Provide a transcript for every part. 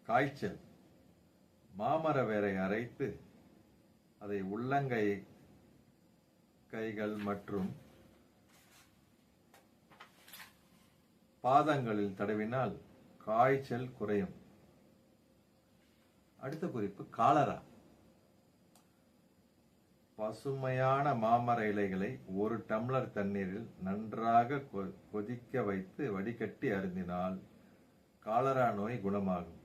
காய்ச்சல் மாமர வேரை அரைத்து அதை உள்ளங்கை கைகள் மற்றும் பாதங்களில் தடவினால் காய்ச்சல் குறையும். அடுத்த குறிப்பு காலரா. பசுமையான மாமர இலைகளை 1 டம்ளர் தண்ணீரில் நன்றாக கொதிக்க வைத்து வடிகட்டி அருந்தினால் காலரா நோய் குணமாகும்.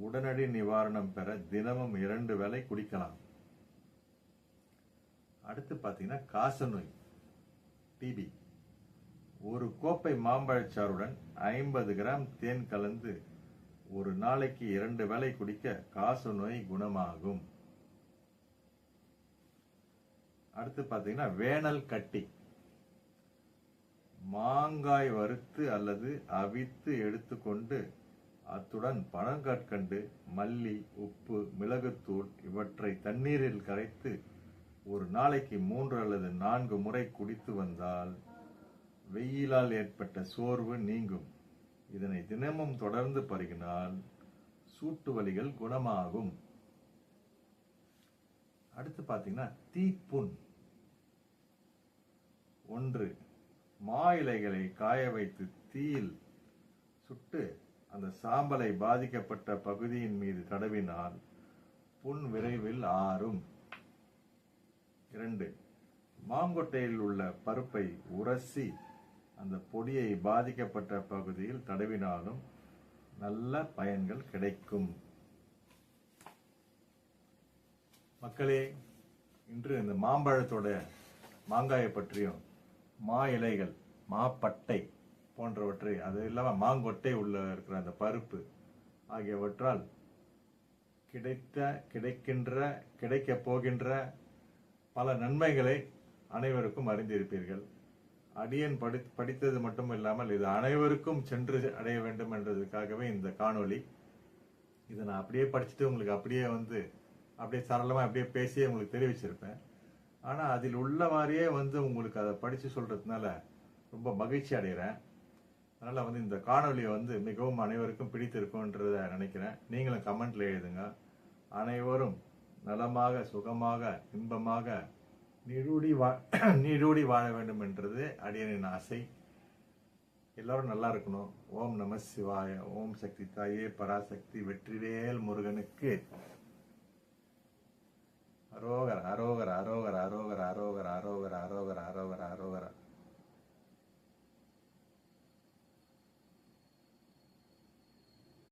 உடனடி நிவாரணம் பெற தினமும் 2 வேளை குடிக்கலாம். அடுத்து பார்த்தீங்கன்னா காசநோய் டிபி. 1 கோப்பை மாம்பழச்சாறுடன் 50 கிராம் தேன் கலந்து ஒரு நாளைக்கு 2 வேளை குடிக்க காசநோய் குணமாகும். அடுத்து பார்த்தீங்கன்னா வேனல் கட்டி. மாங்காய் வறுத்து அல்லது அவித்து எடுத்துக்கொண்டு அத்துடன் பனங்கற்கண்டு, மல்லி, உப்பு, மிளகுத்தூள் இவற்றை தண்ணீரில் கரைத்து ஒரு நாளைக்கு 3 அல்லது 4 முறை குடித்து வந்தால் வெயிலால் ஏற்பட்ட சோர்வு நீங்கும். இதனை தினமும் தொடர்ந்து பருகினால் சூட்டு வலிகள் குணமாகும். அடுத்து பார்த்தீங்கன்னா தீப்புண். 1. மா இலைகளை காய வைத்து தீயில் சுட்டு அந்த சாம்பலை பாதிக்கப்பட்ட பகுதியின் மீது தடவினால் புண் விரைவில் ஆறும். 2. மாங்கொட்டையில் உள்ள பருப்பை உரசி அந்த பொடியை பாதிக்கப்பட்ட பகுதியில் தடவினாலும் நல்ல பயன்கள் கிடைக்கும். மக்களே, இன்று இந்த மாம்பழத்தோட மாங்காயை பற்றியும் மா இலைகள், மாப்பட்டை போன்றவற்றை, அது இல்லாமல் மாங்கொட்டை உள்ள இருக்கிற அந்த பருப்பு ஆகியவற்றால் கிடைக்கப் போகின்ற பல நன்மைகளை அனைவருக்கும் அறிந்திருப்பீர்கள். அடியன் படித்தது மட்டும் இல்லாமல் இது அனைவருக்கும் சென்று அடைய வேண்டும் என்றதுக்காகவே இந்த காணொளி. இதை நான் அப்படியே படிச்சுட்டு உங்களுக்கு அப்படியே சரளமாக அப்படியே பேசியே உங்களுக்கு தெரிவிச்சிருப்பேன். ஆனால் அதில் உள்ளவாறியே உங்களுக்கு அதை படித்து சொல்கிறதுனால ரொம்ப மகிழ்ச்சி அடைகிறேன். அதனால் இந்த காணொலியை மிகவும் அனைவருக்கும் பிடித்திருக்கும்ன்றதை நினைக்கிறேன். நீங்களும் கமெண்ட்ல எழுதுங்க. அனைவரும் நலமாக, சுகமாக, இன்பமாக நீடூடி வாழ வேண்டும் என்றது அடியனின் ஆசை. எல்லாரும் நல்லா இருக்கணும். ஓம் நம சிவாய. ஓம் சக்தி தாயே பராசக்தி. வெற்றிவேல் முருகனுக்கு அரோகர அரோகர அரோகர அரோகர அரோகர அரோகர அரோகர அரோகர அரோகர.